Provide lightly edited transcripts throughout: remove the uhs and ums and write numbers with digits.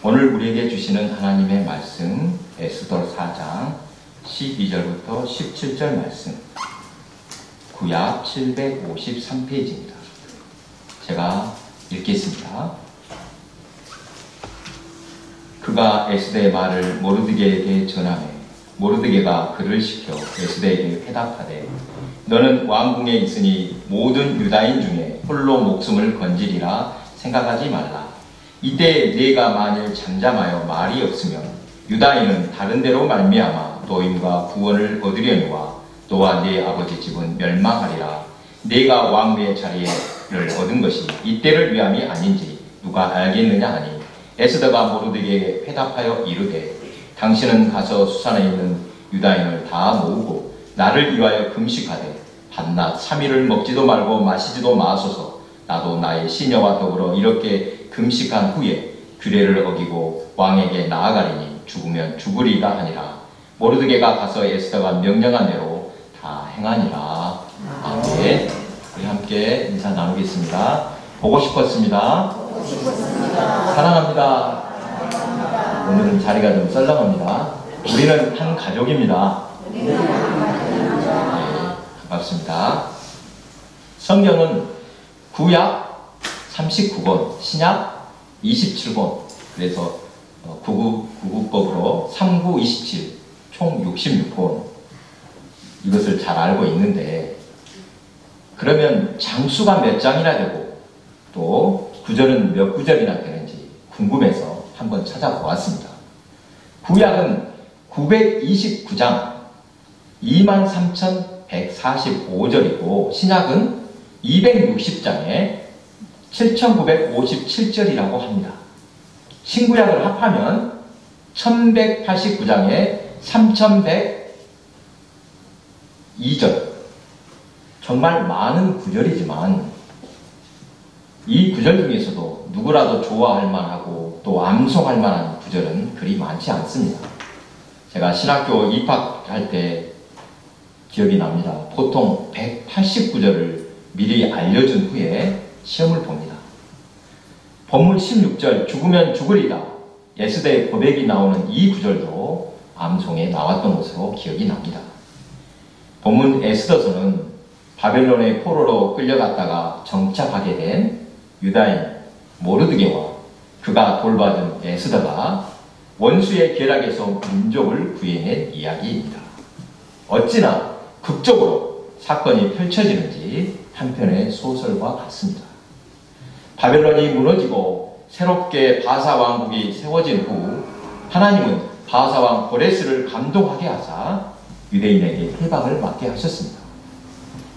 오늘 우리에게 주시는 하나님의 말씀 에스더 4장 12절부터 17절 말씀, 구약 753페이지입니다. 제가 읽겠습니다. 그가 에스더의 말을 모르드게에게 전하매 모르드게가 그를 시켜 에스더에게 회답하되 너는 왕궁에 있으니 모든 유다인 중에 홀로 목숨을 건지리라 생각하지 말라. 이때 네가 만일 잠잠하여 말이 없으면 유다인은 다른 데로 말미암아 노임과 구원을 얻으려니와 너와 네 아버지 집은 멸망하리라. 네가 왕위의 자리를 얻은 것이 이때를 위함이 아닌지 누가 알겠느냐 하니 에스더가 모르드게에게 회답하여 이르되 당신은 가서 수산에 있는 유다인을 다 모으고 나를 위하여 금식하되 밤낮 3일을 먹지도 말고 마시지도 마소서. 나도 나의 시녀와 더불어 이렇게 금식한 후에 규례를 어기고 왕에게 나아가리니 죽으면 죽으리다 하니라. 모르드게가 가서 에스더가 명령한 대로 다 행하니라. 아멘. 우리 함께 인사 나누겠습니다. 보고 싶었습니다. 사랑합니다. 오늘은 자리가 좀 썰렁합니다. 우리는 한 가족입니다. 네, 반갑습니다. 성경은 구약 39권, 신약 27권, 그래서 구국법으로 3927, 총 66권, 이것을 잘 알고 있는데, 그러면 장수가 몇 장이나 되고 또 구절은 몇 구절이나 되는지 궁금해서 한번 찾아보았습니다. 구약은 929장 23,145절이고 신약은 260장에 7,957절이라고 합니다. 신구약을 합하면 1189장에 3102절. 정말 많은 구절이지만 이 구절 중에서도 누구라도 좋아할 만하고 또 암송할 만한 구절은 그리 많지 않습니다. 제가 신학교 입학할 때 기억이 납니다. 보통 189절을 미리 알려준 후에 시험을 봅니다. 본문 16절 죽으면 죽으리다, 에스더의 고백이 나오는 이 구절도 암송에 나왔던 것으로 기억이 납니다. 본문 에스더서는 바벨론의 포로로 끌려갔다가 정착하게 된 유다인 모르드게와 그가 돌봐준 에스더가 원수의 계략에서 민족을 구해낸 이야기입니다. 어찌나 극적으로 사건이 펼쳐지는지 한편의 소설과 같습니다. 바벨론이 무너지고 새롭게 바사 왕국이 세워진 후 하나님은 바사 왕 고레스를 감동하게 하사 유대인에게 해방을 맡게 하셨습니다.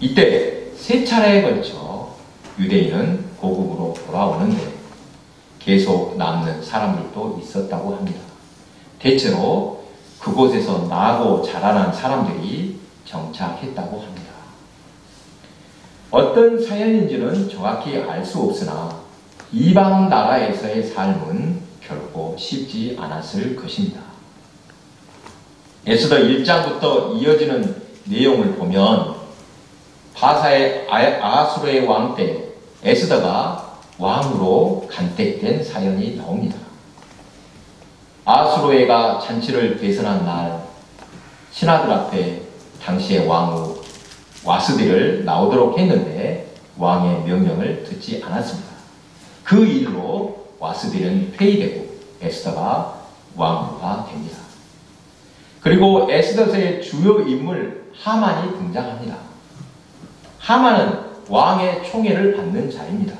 이때 세 차례에 걸쳐 유대인은 고국으로 돌아오는데 계속 남는 사람들도 있었다고 합니다. 대체로 그곳에서 나고 자라난 사람들이 정착했다고 합니다. 어떤 사연인지는 정확히 알 수 없으나 이방 나라에서의 삶은 결코 쉽지 않았을 것입니다. 에스더 1장부터 이어지는 내용을 보면 바사의 아수르의 왕 때 에스더가 왕으로 간택된 사연이 나옵니다. 아수르가 잔치를 개선한 날 신하들 앞에 당시의 왕후 와스디를 나오도록 했는데 왕의 명령을 듣지 않았습니다. 그 일로 와스디는 폐위되고 에스더가 왕후가 됩니다. 그리고 에스더서의 주요 인물 하만이 등장합니다. 하만은 왕의 총애를 받는 자입니다.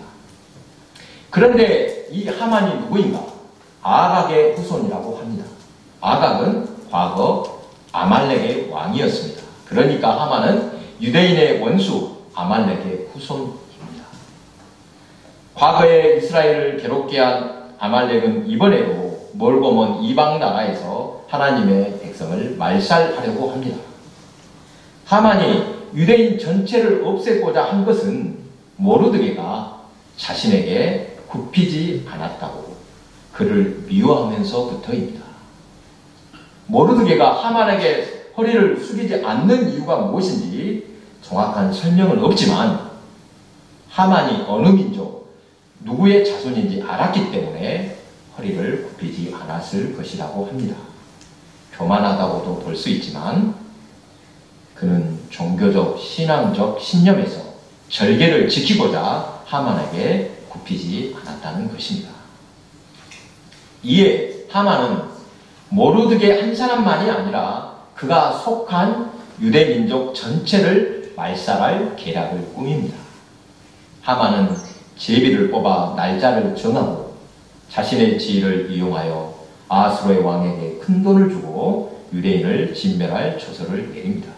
그런데 이 하만이 누구인가? 아각의 후손이라고 합니다. 아각은 과거 아말렉의 왕이었습니다. 그러니까 하만은 유대인의 원수 아말렉의 후손입니다. 과거에 이스라엘을 괴롭게 한 아말렉은 이번에도 멀고 먼 이방 나라에서 하나님의 백성을 말살하려고 합니다. 하만이 유대인 전체를 없애고자 한 것은 모르드게가 자신에게 굽히지 않았다고 그를 미워하면서부터입니다. 모르드게가 하만에게 허리를 숙이지 않는 이유가 무엇인지 정확한 설명은 없지만 하만이 어느 민족, 누구의 자손인지 알았기 때문에 허리를 굽히지 않았을 것이라고 합니다. 교만하다고도 볼 수 있지만 그는 종교적, 신앙적 신념에서 절개를 지키고자 하만에게 굽히지 않았다는 것입니다. 이에 하만은 모르드게 한 사람만이 아니라 그가 속한 유대 민족 전체를 말살할 계략을 꾸밉니다. 하만은 제비를 뽑아 날짜를 정하고 자신의 지위를 이용하여 아수르의 왕에게 큰 돈을 주고 유대인을 진멸할 조서를 내립니다.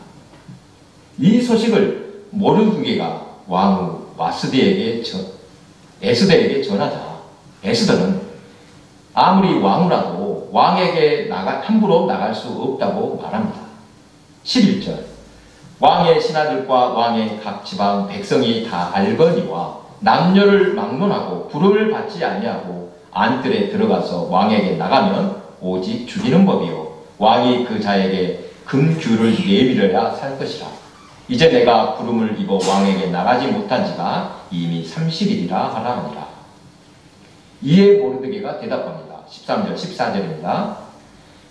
이 소식을 모르드게가 왕후 에스더에게 전하자 에스더는 아무리 왕후라도 왕에게 함부로 나갈 수 없다고 말합니다. 11절 왕의 신하들과 왕의 각 지방 백성이 다 알거니와 남녀를 막론하고 부름을 받지 아니하고 안뜰에 들어가서 왕에게 나가면 오직 죽이는 법이요 왕이 그 자에게 금규를 내밀어야 살 것이라. 이제 내가 부름을 입어 왕에게 나가지 못한 지가 이미 30일이라 하라 하니라. 이에 모르드게가 대답합니다. 13절 14절입니다.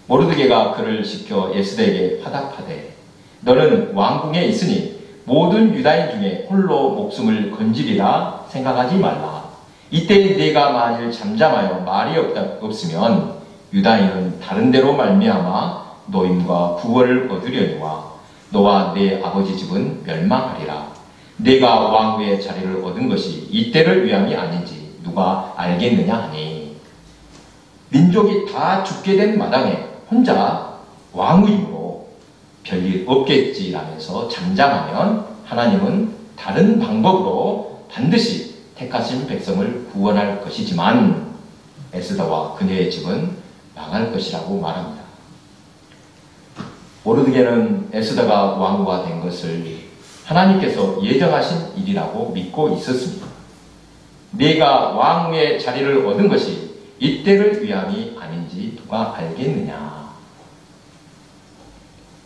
모르드게가 그를 시켜 에스더에게 화답하되 너는 왕궁에 있으니 모든 유다인 중에 홀로 목숨을 건지리라 생각하지 말라. 이때 네가 만일 잠잠하여 말이 없으면 유다인은 다른 데로 말미암아 노임과 구원을 얻으려니와 너와 네 아버지 집은 멸망하리라. 네가 왕후의 자리를 얻은 것이 이때를 위함이 아닌지 누가 알겠느냐 하니 민족이 다 죽게 된 마당에 혼자 왕후이므로 별일 없겠지라면서 잠잠하면 하나님은 다른 방법으로 반드시 택하신 백성을 구원할 것이지만 에스더와 그녀의 집은 망할 것이라고 말합니다. 모르드게는 에스더가 왕후가 된 것을 하나님께서 예정하신 일이라고 믿고 있었습니다. 네가 왕후의 자리를 얻은 것이 이때를 위함이 아닌지 누가 알겠느냐.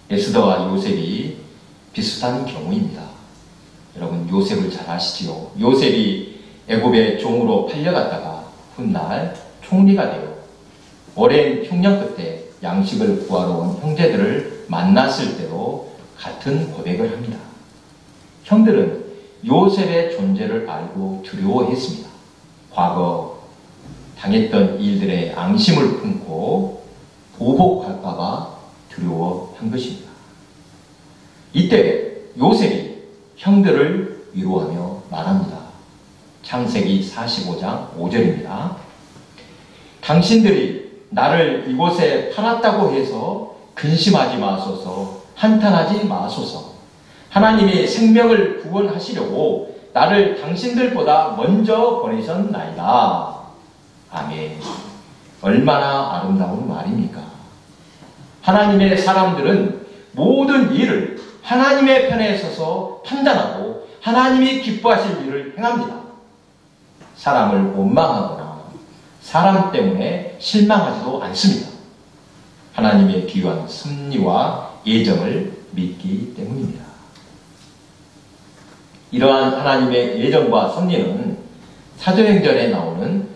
에스더와 요셉이 비슷한 경우입니다. 여러분 요셉을 잘 아시지요? 요셉이 애굽의 종으로 팔려갔다가 훗날 총리가 되어 오랜 흉년 끝에 양식을 구하러 온 형제들을 만났을 때도 같은 고백을 합니다. 형들은 요셉의 존재를 알고 두려워했습니다. 과거 당했던 일들의 앙심을 품고 보복할까봐 두려워한 것입니다. 이때 요셉이 형들을 위로하며 말합니다. 창세기 45장 5절입니다. 당신들이 나를 이곳에 팔았다고 해서 근심하지 마소서, 한탄하지 마소서. 하나님이 생명을 구원하시려고 나를 당신들보다 먼저 보내셨나이다. 아멘. 얼마나 아름다운 말입니까? 하나님의 사람들은 모든 일을 하나님의 편에 서서 판단하고 하나님이 기뻐하실 일을 행합니다. 사람을 원망하거나 사람 때문에 실망하지도 않습니다. 하나님의 귀한 섭리와 예정을 믿기 때문입니다. 이러한 하나님의 예정과 섭리는 사도행전에 나오는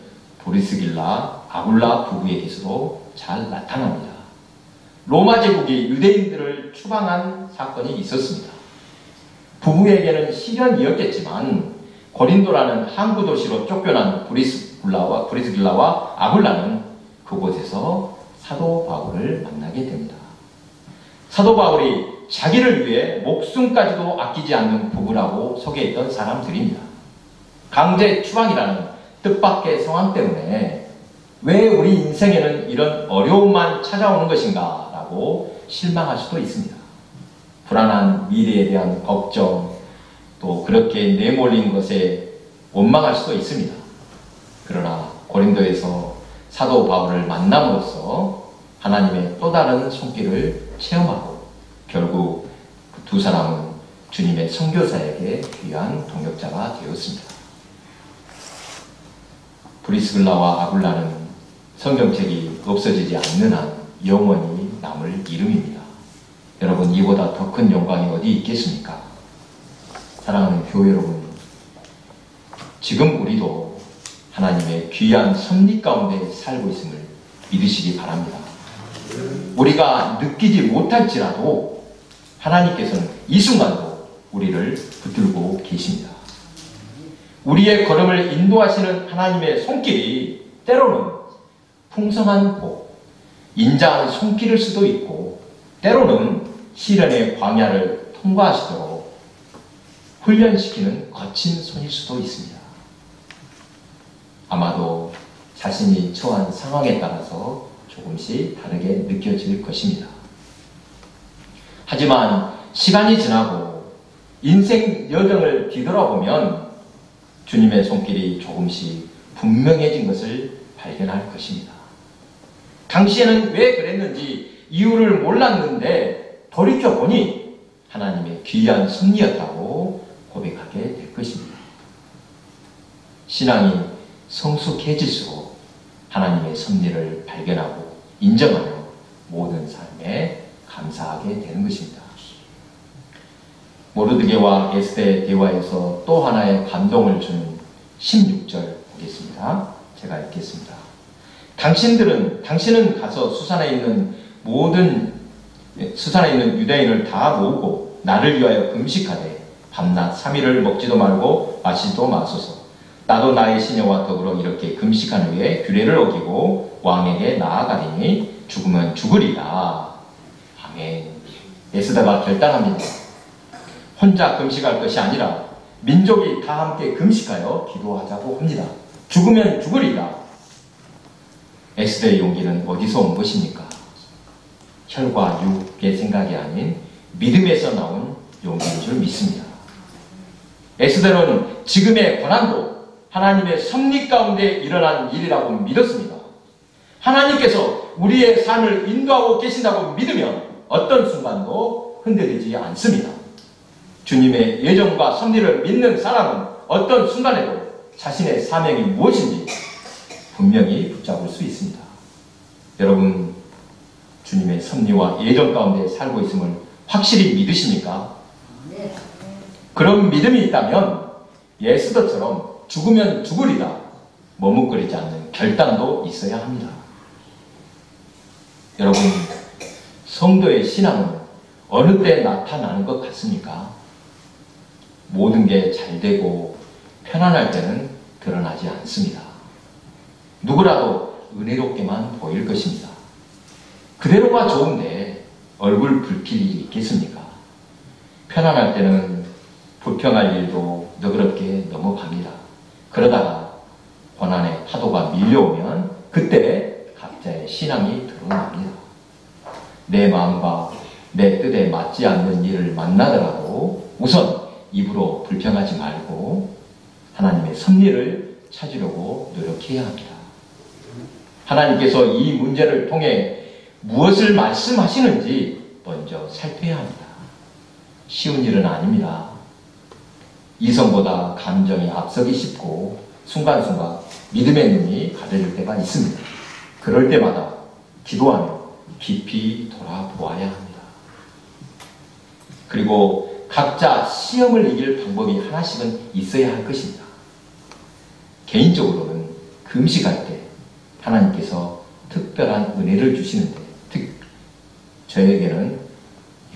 브리스길라, 아굴라 부부에게서도 잘 나타납니다. 로마 제국이 유대인들을 추방한 사건이 있었습니다. 부부에게는 시련이었겠지만 고린도라는 항구 도시로 쫓겨난 브리스길라와 아굴라는 그곳에서 사도 바울을 만나게 됩니다. 사도 바울이 자기를 위해 목숨까지도 아끼지 않는 부부라고 소개했던 사람들입니다. 강제 추방이라는 뜻밖의 상황 때문에 왜 우리 인생에는 이런 어려움만 찾아오는 것인가 라고 실망할 수도 있습니다. 불안한 미래에 대한 걱정, 또 그렇게 내몰린 것에 원망할 수도 있습니다. 그러나 고린도에서 사도 바울을 만남으로써 하나님의 또 다른 손길을 체험하고 결국 그 두 사람은 주님의 선교사에게 귀한 동역자가 되었습니다. 브리스길라와 아굴라는 성경책이 없어지지 않는 한 영원히 남을 이름입니다. 여러분, 이보다 더 큰 영광이 어디 있겠습니까? 사랑하는 교회 여러분, 지금 우리도 하나님의 귀한 섭리 가운데 살고 있음을 믿으시기 바랍니다. 우리가 느끼지 못할지라도 하나님께서는 이 순간도 우리를 붙들고 계십니다. 우리의 걸음을 인도하시는 하나님의 손길이 때로는 풍성한 복, 인자한 손길일 수도 있고 때로는 시련의 광야를 통과하시도록 훈련시키는 거친 손일 수도 있습니다. 아마도 자신이 처한 상황에 따라서 조금씩 다르게 느껴질 것입니다. 하지만 시간이 지나고 인생 여정을 뒤돌아보면 주님의 손길이 조금씩 분명해진 것을 발견할 것입니다. 당시에는 왜 그랬는지 이유를 몰랐는데 돌이켜보니 하나님의 귀한 섭리였다고 고백하게 될 것입니다. 신앙이 성숙해질수록 하나님의 섭리를 발견하고 인정하며 모든 삶에 감사하게 되는 것입니다. 모르드게와 에스더의 대화에서 또 하나의 감동을 주는 16절 보겠습니다. 제가 읽겠습니다. 당신은 가서 수산에 있는 유대인을 다 모으고 나를 위하여 금식하되 밤낮 3일을 먹지도 말고 마시지도 마소서. 나도 나의 시녀와 더불어 이렇게 금식한 후에 규례를 어기고 왕에게 나아가리니 죽으면 죽으리라. 아멘. 에스더가 결단합니다. 혼자 금식할 것이 아니라 민족이 다 함께 금식하여 기도하자고 합니다. 죽으면 죽으리라. 에스더의 용기는 어디서 온 것입니까? 혈과 육의 생각이 아닌 믿음에서 나온 용기인 줄 믿습니다. 에스더는 지금의 고난도 하나님의 섭리 가운데 일어난 일이라고 믿었습니다. 하나님께서 우리의 삶을 인도하고 계신다고 믿으면 어떤 순간도 흔들리지 않습니다. 주님의 예정과 섭리를 믿는 사람은 어떤 순간에도 자신의 사명이 무엇인지 분명히 붙잡을 수 있습니다. 여러분, 주님의 섭리와 예정 가운데 살고 있음을 확실히 믿으십니까? 그런 믿음이 있다면 에스더처럼 죽으면 죽으리라 머뭇거리지 않는 결단도 있어야 합니다. 여러분, 성도의 신앙은 어느 때 나타나는 것 같습니까? 모든 게 잘 되고 편안할 때는 드러나지 않습니다. 누구라도 은혜롭게만 보일 것입니다. 그대로가 좋은데 얼굴 붉힐 일이 있겠습니까? 편안할 때는 불평할 일도 너그럽게 넘어갑니다. 그러다가 고난의 파도가 밀려오면 그때 각자의 신앙이 드러납니다. 내 마음과 내 뜻에 맞지 않는 일을 만나더라도 우선 입으로 불평하지 말고 하나님의 섭리를 찾으려고 노력해야 합니다. 하나님께서 이 문제를 통해 무엇을 말씀하시는지 먼저 살펴야 합니다. 쉬운 일은 아닙니다. 이성보다 감정이 앞서기 쉽고 순간순간 믿음의 눈이 가려질 때가 있습니다. 그럴 때마다 기도하며 깊이 돌아보아야 합니다. 그리고 각자 시험을 이길 방법이 하나씩은 있어야 할 것입니다. 개인적으로는 금식할 때 하나님께서 특별한 은혜를 주시는데 저에게는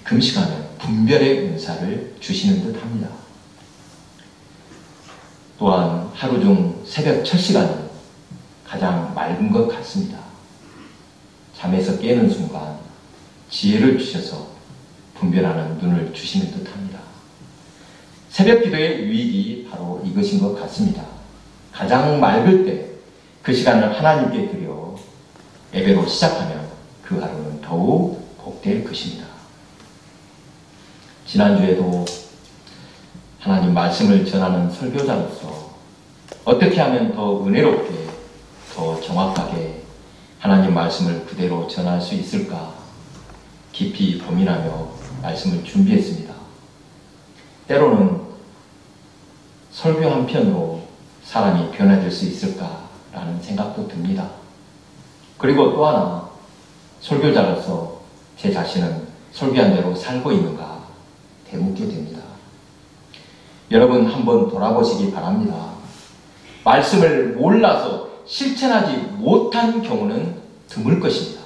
금식하면 분별의 은사를 주시는 듯 합니다. 또한 하루 중 새벽 첫 시간은 가장 맑은 것 같습니다. 잠에서 깨는 순간 지혜를 주셔서 분별하는 눈을 주시는 듯 합니다. 새벽 기도의 유익이 바로 이것인 것 같습니다. 가장 맑을 때 그 시간을 하나님께 드려 예배로 시작하면 그 하루는 더욱 복될 것입니다. 지난주에도 하나님 말씀을 전하는 설교자로서 어떻게 하면 더 은혜롭게, 더 정확하게 하나님 말씀을 그대로 전할 수 있을까 깊이 고민하며 말씀을 준비했습니다. 때로는 설교 한 편으로 사람이 변화될 수 있을까라는 생각도 듭니다. 그리고 또 하나, 설교자로서 제 자신은 설교한 대로 살고 있는가 되묻게 됩니다. 여러분 한번 돌아보시기 바랍니다. 말씀을 몰라서 실천하지 못한 경우는 드물 것입니다.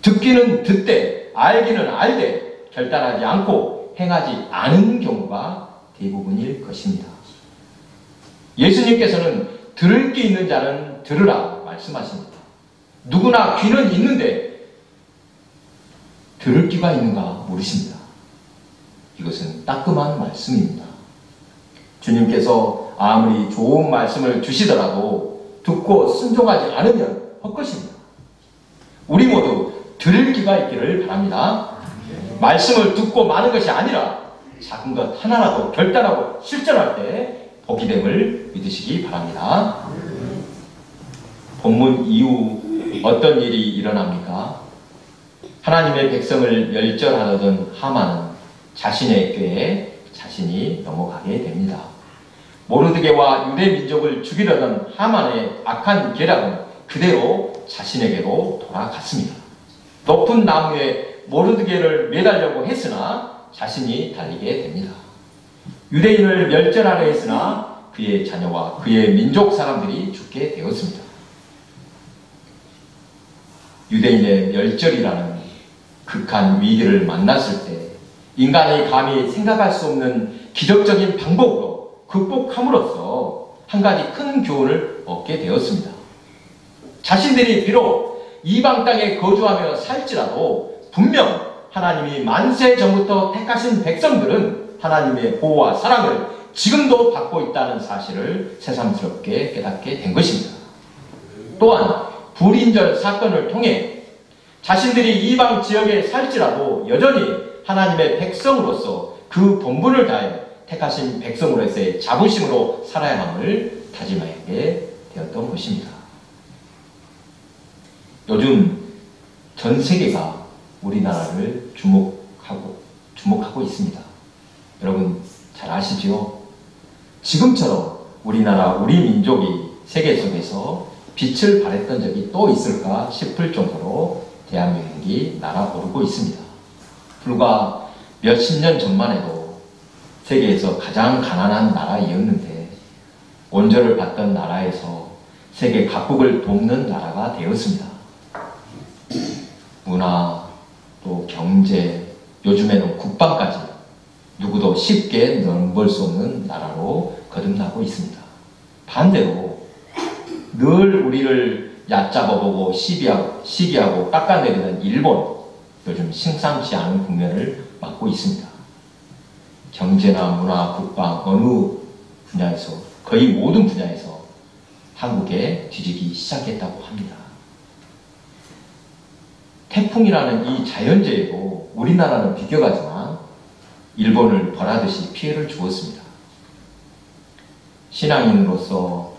듣기는 듣되 알기는 알되 결단하지 않고 행하지 않은 경우가 대부분일 것입니다. 예수님께서는 들을 게 있는 자는 들으라 말씀하십니다. 누구나 귀는 있는데 들을 귀가 있는가 모르십니다. 이것은 따끔한 말씀입니다. 주님께서 아무리 좋은 말씀을 주시더라도 듣고 순종하지 않으면 헛것입니다. 우리 모두 들을 귀가 있기를 바랍니다. 말씀을 듣고 마는 것이 아니라 작은 것 하나라도 결단하고 실천할 때 복이 됨을 믿으시기 바랍니다. 본문 이후 어떤 일이 일어납니까? 하나님의 백성을 멸절하려던 하만은 자신의 꾀에 자신이 넘어가게 됩니다. 모르드게와 유대 민족을 죽이려던 하만의 악한 계략은 그대로 자신에게로 돌아갔습니다. 높은 나무에 모르드게를 매달려고 했으나 자신이 달리게 됩니다. 유대인을 멸절하려 했으나 그의 자녀와 그의 민족 사람들이 죽게 되었습니다. 유대인의 멸절이라는 극한 위기를 만났을 때 인간이 감히 생각할 수 없는 기적적인 방법으로 극복함으로써 한 가지 큰 교훈을 얻게 되었습니다. 자신들이 비록 이방 땅에 거주하며 살지라도 분명 하나님이 만세 전부터 택하신 백성들은 하나님의 보호와 사랑을 지금도 받고 있다는 사실을 새삼스럽게 깨닫게 된 것입니다. 또한 불인절 사건을 통해 자신들이 이방 지역에 살지라도 여전히 하나님의 백성으로서 그 본분을 다해 택하신 백성으로서의 자부심으로 살아야 함을 다짐하게 되었던 것입니다. 요즘 전 세계가 우리나라를 주목하고 있습니다. 여러분 잘 아시죠? 지금처럼 우리나라, 우리 민족이 세계 속에서 빛을 발했던 적이 또 있을까 싶을 정도로 대한민국이 날아오르고 있습니다. 불과 몇십 년 전만 해도 세계에서 가장 가난한 나라이었는데 원조를 받던 나라에서 세계 각국을 돕는 나라가 되었습니다. 문화, 또 경제, 요즘에는 국방까지 누구도 쉽게 넘볼 수 없는 나라로 거듭나고 있습니다. 반대로 늘 우리를 얕잡아보고 시기하고 깎아내리는 일본, 요즘 심상치 않은 국면을 맞고 있습니다. 경제나 문화, 국방 어느 분야에서, 거의 모든 분야에서 한국에 뒤지기 시작했다고 합니다. 태풍이라는 이 자연재해도 우리나라는 비껴가지만 일본을 벌하듯이 피해를 주었습니다. 신앙인으로서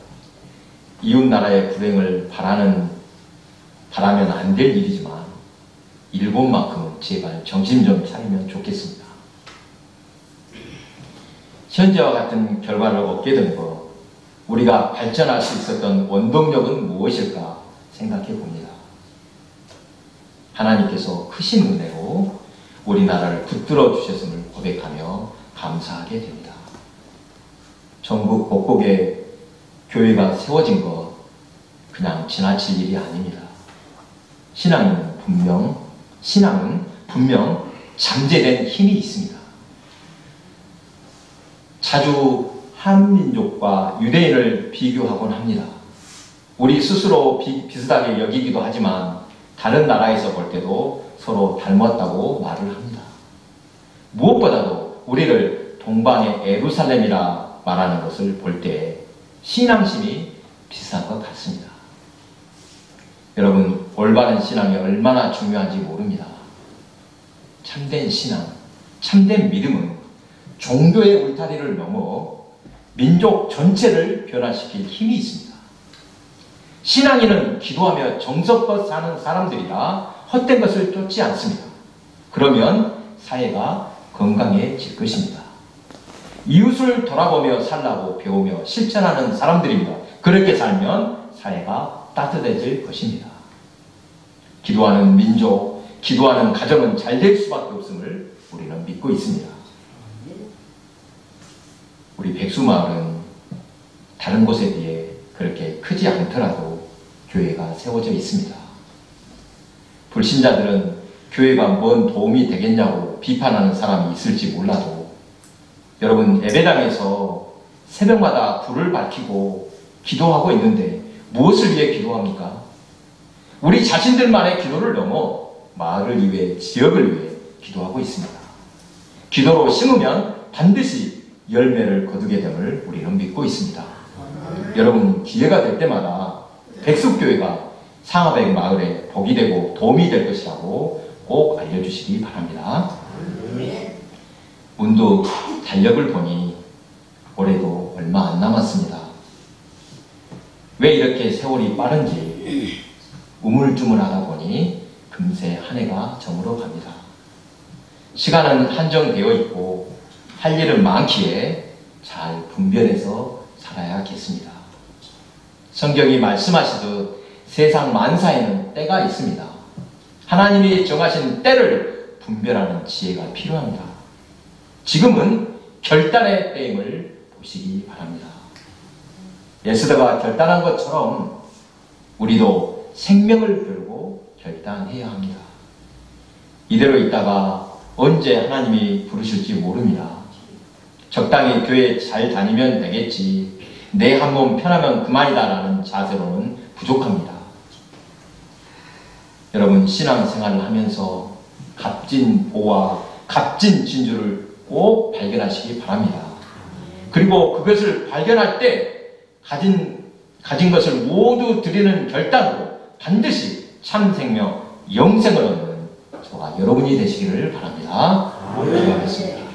이웃나라의 불행을 바라면 안 될 일이지만 일본만큼은 제발 정신 좀 차리면 좋겠습니다. 현재와 같은 결과를 얻게 된 것, 우리가 발전할 수 있었던 원동력은 무엇일까 생각해 봅니다. 하나님께서 크신 은혜로 우리나라를 붙들어 주셨음을 고백하며 감사하게 됩니다. 전국 곳곳에 교회가 세워진 것 그냥 지나칠 일이 아닙니다. 신앙은 분명 잠재된 힘이 있습니다. 자주 한민족과 유대인을 비교하곤 합니다. 우리 스스로 비슷하게 여기기도 하지만 다른 나라에서 볼 때도 서로 닮았다고 말을 합니다. 무엇보다도 우리를 동방의 예루살렘이라 말하는 것을 볼 때 신앙심이 비슷한 것 같습니다. 여러분, 올바른 신앙이 얼마나 중요한지 모릅니다. 참된 신앙, 참된 믿음은 종교의 울타리를 넘어 민족 전체를 변화시킬 힘이 있습니다. 신앙인은 기도하며 정성껏 사는 사람들이라 헛된 것을 쫓지 않습니다. 그러면 사회가 건강해질 것입니다. 이웃을 돌아보며 살라고 배우며 실천하는 사람들입니다. 그렇게 살면 사회가 따뜻해질 것입니다. 기도하는 민족, 기도하는 가정은 잘 될 수밖에 없음을 우리는 믿고 있습니다. 우리 백수마을은 다른 곳에 비해 그렇게 크지 않더라도 교회가 세워져 있습니다. 불신자들은 교회가 뭔 도움이 되겠냐고 비판하는 사람이 있을지 몰라도 여러분, 예배당에서 새벽마다 불을 밝히고 기도하고 있는데 무엇을 위해 기도합니까? 우리 자신들만의 기도를 넘어 마을을 위해, 지역을 위해 기도하고 있습니다. 기도로 심으면 반드시 열매를 거두게 됨을 우리는 믿고 있습니다. 여러분, 기회가 될 때마다 백숙교회가 상하백 마을에 복이 되고 도움이 될 것이라고 꼭 알려주시기 바랍니다. 문득 달력을 보니 올해도 얼마 안 남았습니다. 왜 이렇게 세월이 빠른지 우물쭈물하다 보니 금세 한 해가 저물어 갑니다. 시간은 한정되어 있고 할 일은 많기에 잘 분별해서 살아야겠습니다. 성경이 말씀하시듯 세상 만사에는 때가 있습니다. 하나님이 정하신 때를 분별하는 지혜가 필요합니다. 지금은 결단의 때임을 보시기 바랍니다. 에스더가 결단한 것처럼 우리도 생명을 걸고 결단해야 합니다. 이대로 있다가 언제 하나님이 부르실지 모릅니다. 적당히 교회 잘 다니면 되겠지, 내 한 몸 편하면 그만이다 라는 자세로는 부족합니다. 여러분, 신앙생활을 하면서 값진 보와 값진 진주를 꼭 발견하시기 바랍니다. 그리고 그것을 발견할 때 가진 것을 모두 드리는 결단으로 반드시 참 생명, 영생을 얻는 저와 여러분이 되시기를 바랍니다. 기도하겠습니다.